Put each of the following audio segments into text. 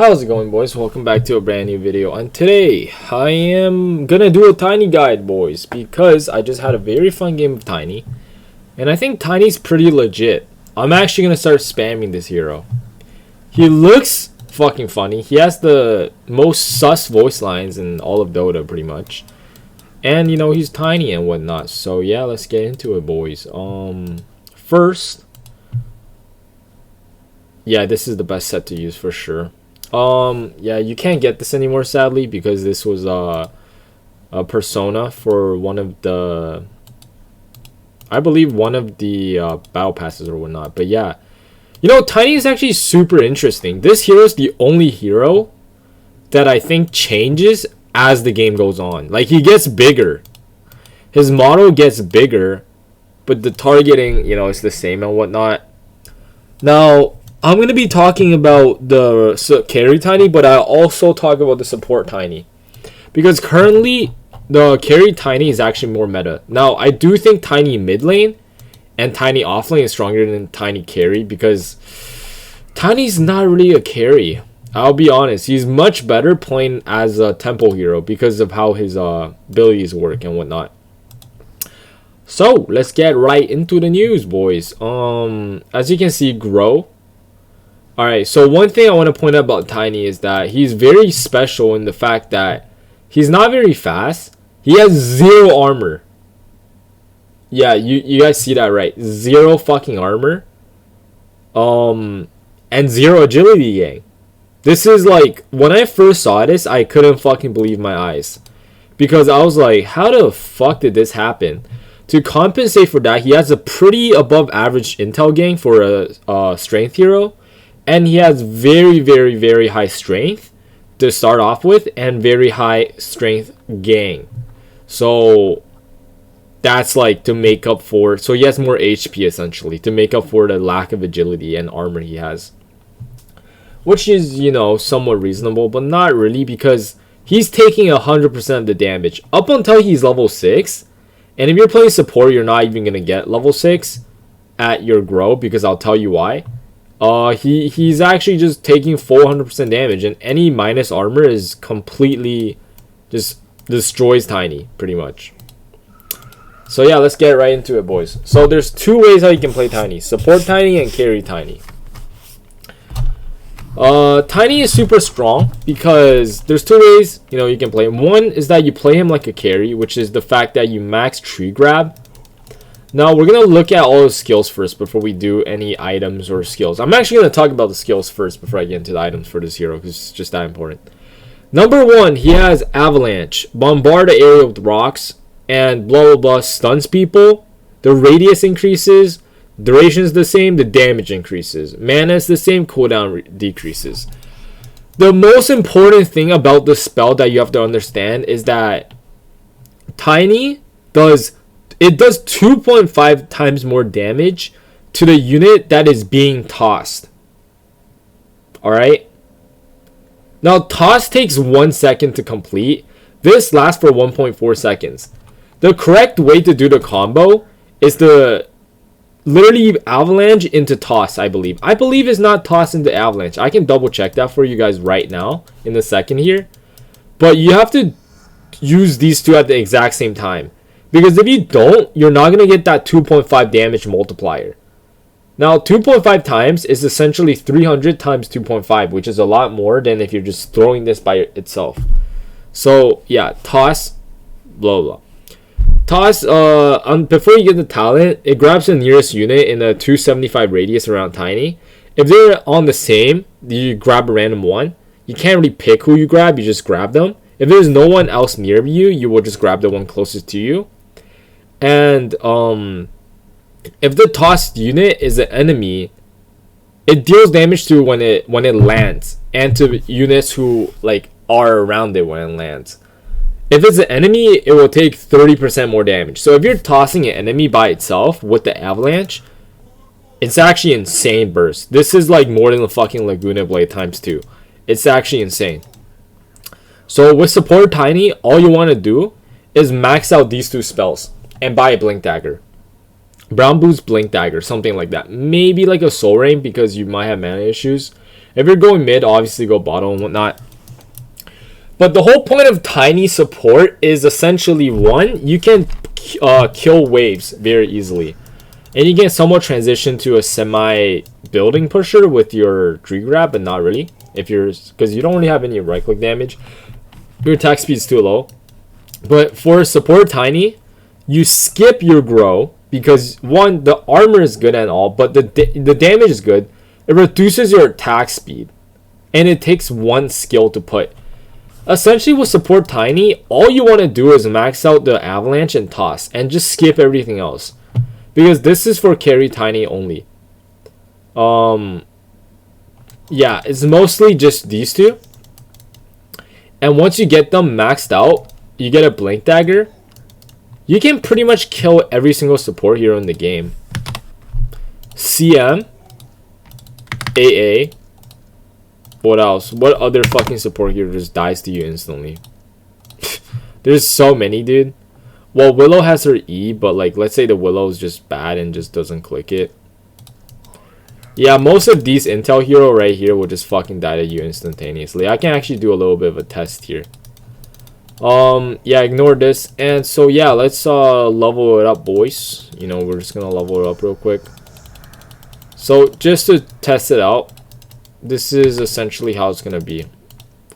How's it going, boys? Welcome back to a brand new video. And today I am gonna do a Tiny guide, boys, because I just had a very fun game of Tiny and I think Tiny's pretty legit. I'm actually gonna start spamming this hero. He looks fucking funny. He has the most sus voice lines in all of Dota, pretty much. And you know, he's tiny and whatnot. So yeah, let's get into it, boys. First, yeah, this is the best set to use for sure. Yeah, you can't get this anymore, sadly, because this was a persona for one of the, I believe, one of the battle passes or whatnot. But yeah, you know, Tiny is actually super interesting. This hero is the only hero that I think changes as the game goes on. Like, he gets bigger, his model gets bigger, but the targeting, you know, is the same and whatnot. Now, I'm going to be talking about the carry Tiny, but I'll also talk about the support Tiny. Because currently, the carry Tiny is actually more meta. Now, I do think Tiny mid lane and Tiny off lane is stronger than Tiny carry, because Tiny's not really a carry. I'll be honest, he's much better playing as a tempo hero because of how his abilities work and whatnot. So, let's get right into the news, boys. As you can see, grow. Alright, so one thing I want to point out about Tiny is that he's very special in the fact that he's not very fast. He has 0 armor. Yeah, you guys see that right. 0 fucking armor. And 0 agility, gang. This is like, when I first saw this, I couldn't fucking believe my eyes. Because I was like, how the fuck did this happen? To compensate for that, he has a pretty above average intel gang for a strength hero. And he has very, very, very high strength to start off with, and very high strength gang. So that's like to make up for, so he has more HP essentially to make up for the lack of agility and armor he has. Which is, you know, somewhat reasonable, but not really, because he's taking 100% of the damage up until he's level 6. And if you're playing support, you're not even going to get level 6 at your grow, because I'll tell you why. He's actually just taking 400% damage, and any minus armor is completely just destroys Tiny, pretty much. So yeah, let's get right into it, boys. So there's 2 ways how you can play Tiny: support Tiny and carry Tiny. Tiny is super strong because there's 2 ways, you know, you can play him. One is that you play him like a carry, which is the fact that you max tree grab. Now, we're going to look at all the skills first before we do any items or skills. I'm actually going to talk about the skills first before I get into the items for this hero, because it's just that important. Number 1, he has Avalanche. Bombard the area with rocks and blah blah blah, stuns people. The radius increases. Duration is the same. The damage increases. Mana is the same. Cooldown decreases. The most important thing about the spell that you have to understand is that Tiny does 2.5 times more damage to the unit that is being tossed. Alright? Now, toss takes 1 second to complete. This lasts for 1.4 seconds. The correct way to do the combo is to literally avalanche into toss, I believe. I believe it's not toss into avalanche. I can double check that for you guys right now in a second here. But you have to use these 2 at the exact same time. Because if you don't, you're not going to get that 2.5 damage multiplier. Now, 2.5 times is essentially 300 times 2.5, which is a lot more than if you're just throwing this by itself. So, yeah, toss, blah, blah. Toss, before you get the talent, it grabs the nearest unit in a 275 radius around Tiny. If they're on the same, you grab a random one. You can't really pick who you grab, you just grab them. If there's no one else near you, you will just grab the one closest to you. And if the tossed unit is an enemy, it deals damage to when it lands, and to units who like are around it when it lands. If it's an enemy, it will take 30% more damage. So if you're tossing an enemy by itself with the avalanche, it's actually insane burst. This is like more than the fucking Laguna Blade times 2. It's actually insane. So with support Tiny, all you want to do is max out these 2 spells and buy a Blink Dagger. Brown Boost Blink Dagger, something like that. Maybe like a Soul Rain because you might have mana issues. If you're going mid, obviously go bottom and whatnot. But the whole point of Tiny support is essentially, one, you can kill waves very easily. And you can somewhat transition to a semi-building pusher with your tree grab, but not really. Because you don't really have any right-click damage. Your attack speed is too low. But for support Tiny, you skip your grow. Because, one, the armor is good and all, but the damage is good. It reduces your attack speed. And it takes one skill to put. Essentially, with support Tiny, all you want to do is max out the Avalanche and Toss. And just skip everything else. Because this is for carry Tiny only. Yeah, it's mostly just these two. And once you get them maxed out, you get a Blink Dagger. You can pretty much kill every single support hero in the game. CM. AA. What else? What other fucking support hero just dies to you instantly? There's so many, dude. Well, Willow has her E, but like, let's say the Willow is just bad and just doesn't click it. Yeah, most of these intel hero right here will just fucking die to you instantaneously. I can actually do a little bit of a test here. Yeah, ignore this. And so yeah, let's level it up, boys. You know, we're just gonna level it up real quick. So just to test it out, this is essentially how it's gonna be.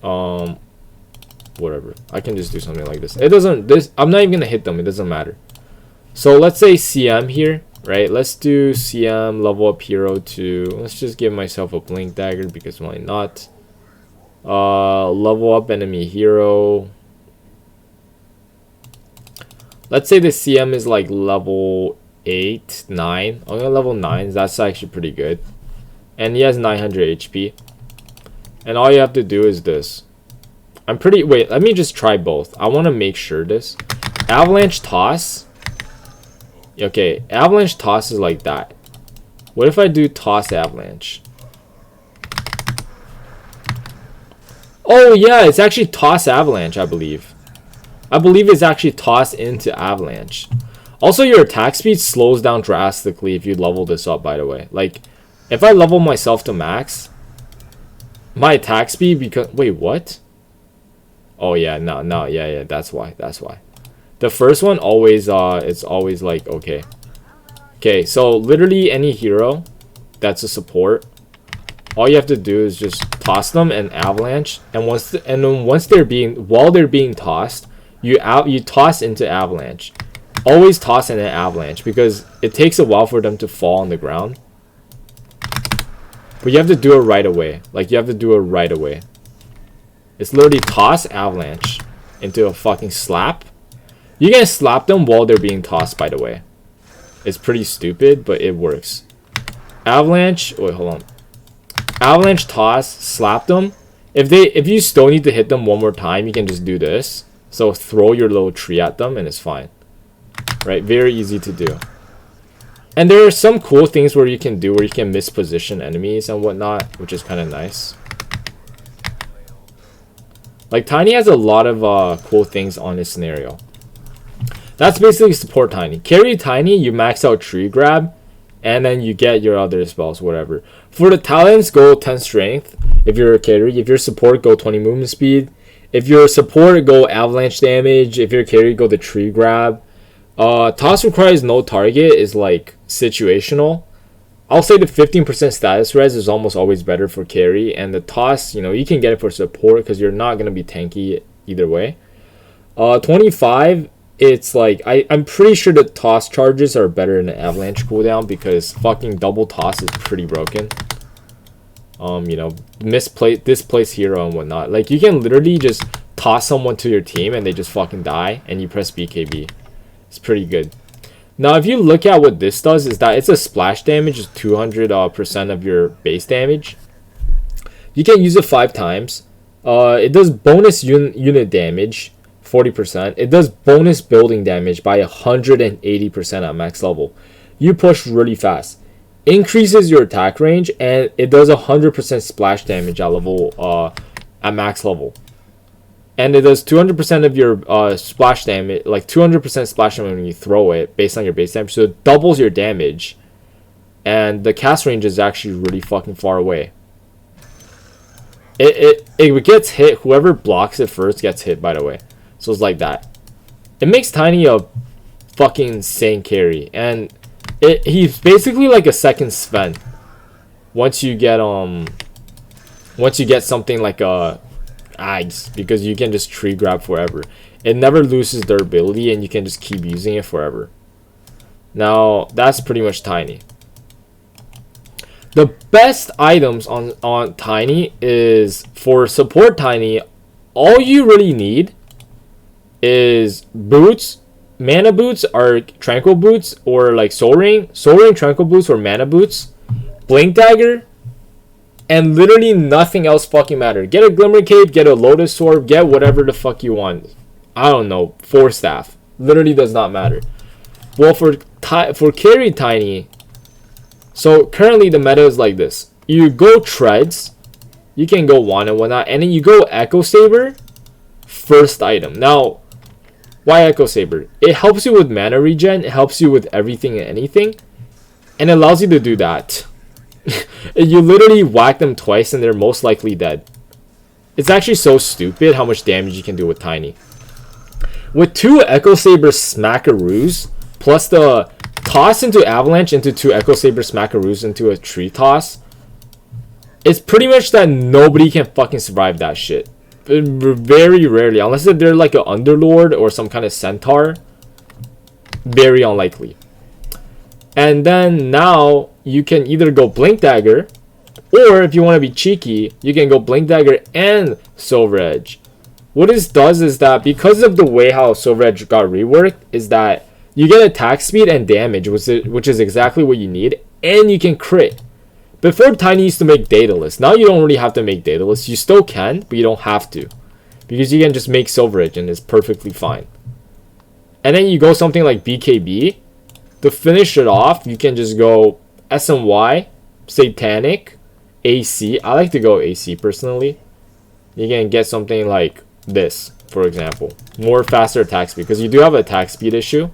Whatever. I can just do something like this. I'm not even gonna hit them, it doesn't matter. So let's say CM here, right? Let's do CM, level up hero to, let's just give myself a Blink Dagger because why not? Level up enemy hero. Let's say the CM is like level 8, 9. I'm gonna level 9. That's actually pretty good. And he has 900 HP. And all you have to do is this. Wait, let me just try both. I want to make sure this. Avalanche Toss. Okay, Avalanche Toss is like that. What if I do Toss Avalanche? Oh yeah, it's actually Toss Avalanche, I believe. I believe it's actually Toss into Avalanche. Also, your attack speed slows down drastically if you level this up, by the way. Like, if I level myself to max, my attack speed wait, what? Oh yeah, no, yeah, that's why. The first one always, it's always like, okay. Okay, so literally any hero that's a support, all you have to do is just toss them and Avalanche, and while they're being tossed, you toss into Avalanche. Always toss in an Avalanche because it takes a while for them to fall on the ground. But you have to do it right away. Like, you have to do it right away. It's literally toss Avalanche into a fucking slap. You can slap them while they're being tossed, by the way. It's pretty stupid, but it works. Avalanche, wait, hold on. Avalanche Toss, slap them. If you still need to hit them one more time, you can just do this. So throw your little tree at them and it's fine. Right, very easy to do. And there are some cool things where you can misposition enemies and whatnot, which is kind of nice. Like, Tiny has a lot of cool things on his scenario. That's basically support Tiny. Carry Tiny, you max out tree grab, and then you get your other spells, whatever. For the talents, go 10 strength if you're a carry. If you're support, go 20 movement speed. If you're support, go avalanche damage. If you're a carry, go the tree grab. Toss requires no target is like situational. I'll say the 15% status res is almost always better for carry, and the toss, you know, you can get it for support because you're not going to be tanky either way. 25, it's like, I'm pretty sure the toss charges are better than the avalanche cooldown because fucking double toss is pretty broken. You know, displace hero and whatnot. Like, you can literally just toss someone to your team and they just fucking die and you press BKB. It's pretty good. Now, if you look at what this does, is that it's a splash damage, 200% of your base damage. You can use it 5 times. It does bonus unit damage, 40%. It does bonus building damage by 180% at max level. You push really fast. Increases your attack range, and it does 100% splash damage at at max level. And it does 200% of your splash damage, like 200% splash damage when you throw it, based on your base damage. So it doubles your damage. And the cast range is actually really fucking far away. It gets hit. Whoever blocks it first gets hit, by the way. So it's like that. It makes Tiny a fucking insane carry. And he's basically like a second Sven. Once you get something like a Ags, because you can just tree grab forever. It never loses durability and you can just keep using it forever. Now that's pretty much Tiny. The best items on Tiny is for support Tiny. All you really need is boots. Mana boots are tranquil boots or like soul ring, tranquil boots or mana boots, blink dagger, and literally nothing else fucking matter. Get a glimmer cape, get a lotus sword, get whatever the fuck you want. I don't know, 4 staff. Literally does not matter. Well, for carry Tiny, so currently the meta is like this. You go treads, you can go one and whatnot, and then you go Echo Saber, first item. Now, why Echo Saber? It helps you with mana regen, it helps you with everything and anything, and it allows you to do that. You literally whack them twice and they're most likely dead. It's actually so stupid how much damage you can do with Tiny. With 2 Echo Saber Smackaroos, plus the toss into Avalanche into 2 Echo Saber Smackaroos into a tree toss, it's pretty much that nobody can fucking survive that shit. Very rarely, unless they're like an Underlord or some kind of Centaur. Very unlikely. And then now you can either go Blink Dagger, or if you want to be cheeky, you can go Blink Dagger and Silver Edge. What this does is that because of the way how Silver Edge got reworked, is that you get attack speed and damage, which is exactly what you need, and you can crit. Before Tiny used to make Daedalus. Now you don't really have to make Daedalus. You still can, but you don't have to. Because you can just make Silver Edge and it's perfectly fine. And then you go something like BKB. To finish it off, you can just go SNY, Satanic, AC. I like to go AC personally. You can get something like this, for example. More faster attack speed, because you do have an attack speed issue.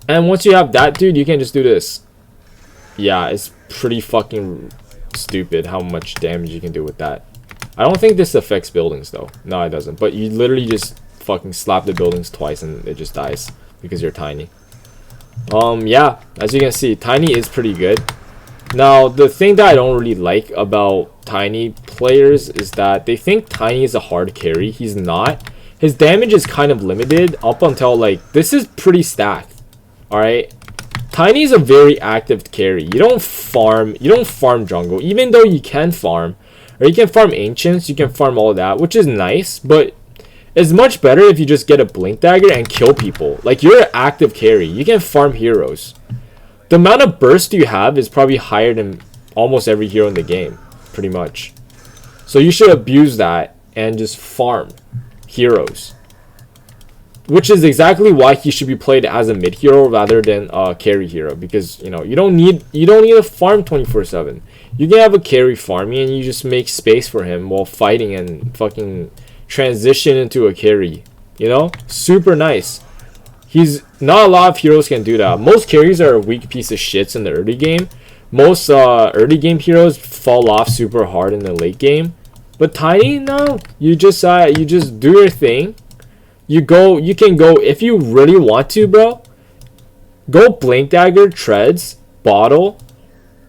And once you have that, dude, you can just do this. Yeah, it's pretty fucking stupid how much damage you can do with that. I don't think this affects buildings, though. No, it doesn't. But you literally just fucking slap the buildings twice and it just dies because you're Tiny. Yeah, as you can see, Tiny is pretty good. Now, the thing that I don't really like about Tiny players is that they think Tiny is a hard carry. He's not. His damage is kind of limited up until, like, this is pretty stacked. Alright? Tiny is a very active carry. You don't farm jungle, even though you can farm. Or you can farm ancients, you can farm all that, which is nice, but it's much better if you just get a blink dagger and kill people. Like, you're an active carry. You can farm heroes. The amount of burst you have is probably higher than almost every hero in the game, pretty much. So you should abuse that and just farm heroes. Which is exactly why he should be played as a mid hero rather than a carry hero, because you know you don't need to farm 24/7. You can have a carry farming and you just make space for him while fighting and fucking transition into a carry. You know, super nice. He's not a lot of heroes can do that. Most carries are a weak piece of shits in the early game. Most early game heroes fall off super hard in the late game. But Tiny, no, you just do your thing. You can go, if you really want to, bro, go Blink Dagger, Treads, Bottle,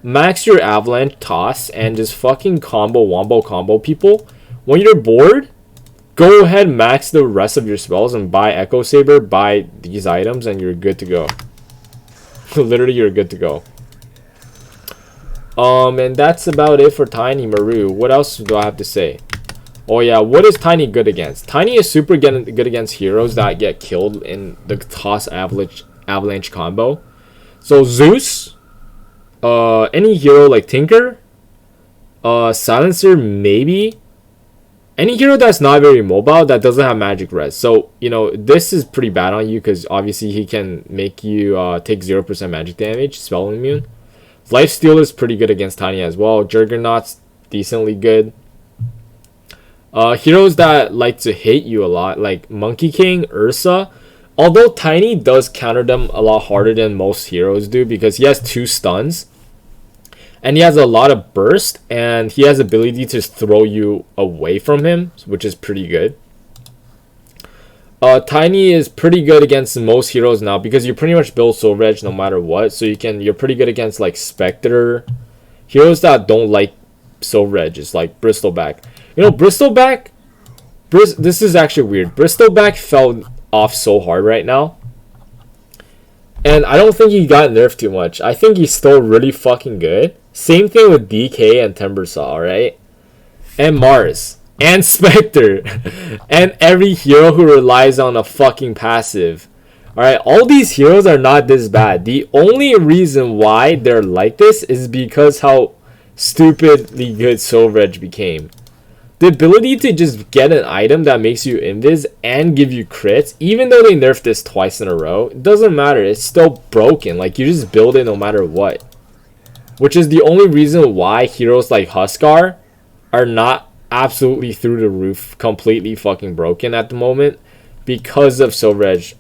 max your Avalanche Toss, and just fucking combo people. When you're bored, go ahead, max the rest of your spells and buy Echo Saber, buy these items, and you're good to go. Literally, you're good to go. And that's about it for Tiny Maru. What else do I have to say? Oh yeah, what is Tiny good against? Tiny is super good against heroes that get killed in the Toss Avalanche combo. So Zeus, any hero like Tinker, Silencer maybe, any hero that's not very mobile that doesn't have magic res. So, you know, this is pretty bad on you because obviously he can make you take 0% magic damage, spell immune. Lifesteal is pretty good against Tiny as well. Juggernaut's decently good. Heroes that like to hit you a lot, like Monkey King, Ursa. Although Tiny does counter them a lot harder than most heroes do because he has 2 stuns. And he has a lot of burst, and he has ability to throw you away from him, which is pretty good. Tiny is pretty good against most heroes now because you pretty much build Soul Reg no matter what. So you're pretty good against like Spectre, heroes that don't like Soul Reg, is like Bristleback. You know, Bristleback, this is actually weird. Bristleback fell off so hard right now. And I don't think he got nerfed too much. I think he's still really fucking good. Same thing with DK and Timbersaw, right? And Mars. And Spectre. And every hero who relies on a fucking passive. Alright, all these heroes are not this bad. The only reason why they're like this is because how stupidly good Soul Reg became. The ability to just get an item that makes you invis and give you crits, even though they nerfed this twice in a row, it doesn't matter. It's still broken. Like, you just build it no matter what. Which is the only reason why heroes like Huskar are not absolutely through the roof, completely fucking broken at the moment, because of Soul Reg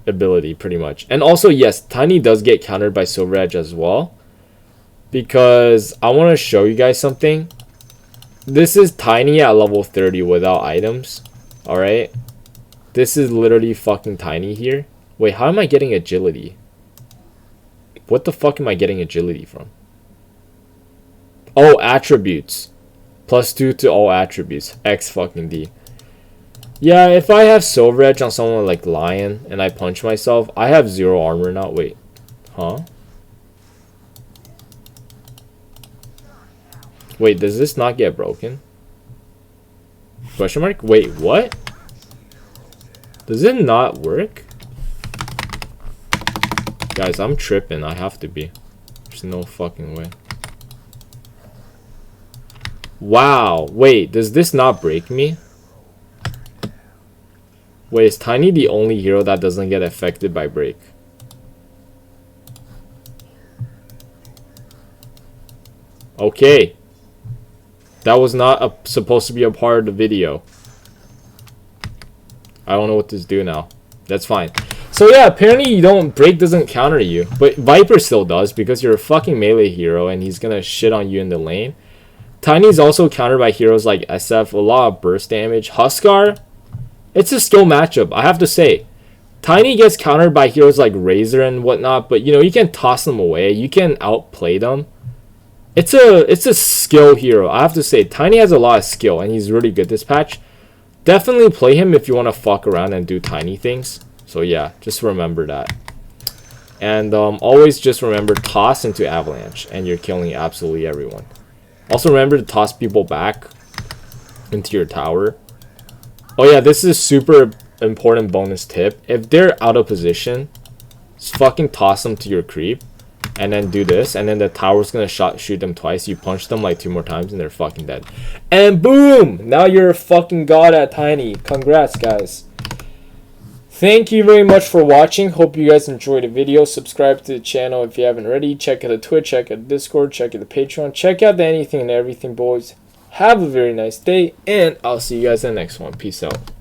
ability, pretty much. And also, yes, Tiny does get countered by Soul Reg as well, because I want to show you guys something. This is Tiny at level 30 without items. Alright. This is literally fucking Tiny here. Wait, how am I getting agility? What the fuck am I getting agility from? Oh, attributes. +2 to all attributes. X fucking D. Yeah, if I have Soul Reg on someone like Lion and I punch myself, I have 0 armor now. Wait. Huh? Wait, does this not get broken? Question mark? Wait, what? Does it not work? Guys, I'm tripping. I have to be. There's no fucking way. Wow. Wait, does this not break me? Wait, is Tiny the only hero that doesn't get affected by break? Okay. That was not supposed to be a part of the video. I don't know what to do now. That's fine. So yeah, apparently break doesn't counter you. But Viper still does because you're a fucking melee hero and he's gonna shit on you in the lane. Tiny's also countered by heroes like SF, a lot of burst damage. Huskar, it's a skill matchup, I have to say. Tiny gets countered by heroes like Razor and whatnot, but you know, you can toss them away. You can outplay them. It's a skill hero. I have to say, Tiny has a lot of skill, and he's really good this patch. Definitely play him if you want to fuck around and do Tiny things. So yeah, just remember that. And always just remember, toss into Avalanche, and you're killing absolutely everyone. Also remember to toss people back into your tower. Oh yeah, this is a super important bonus tip. If they're out of position, just fucking toss them to your creep. And then do this, and then the tower's gonna shoot them twice. You punch them like 2 more times and they're fucking dead. And boom! Now you're a fucking god at Tiny. Congrats, guys. Thank you very much for watching. Hope you guys enjoyed the video. Subscribe to the channel if you haven't already. Check out the Twitch, check out the Discord, check out the Patreon. Check out the Anything and Everything, boys. Have a very nice day, and I'll see you guys in the next one. Peace out.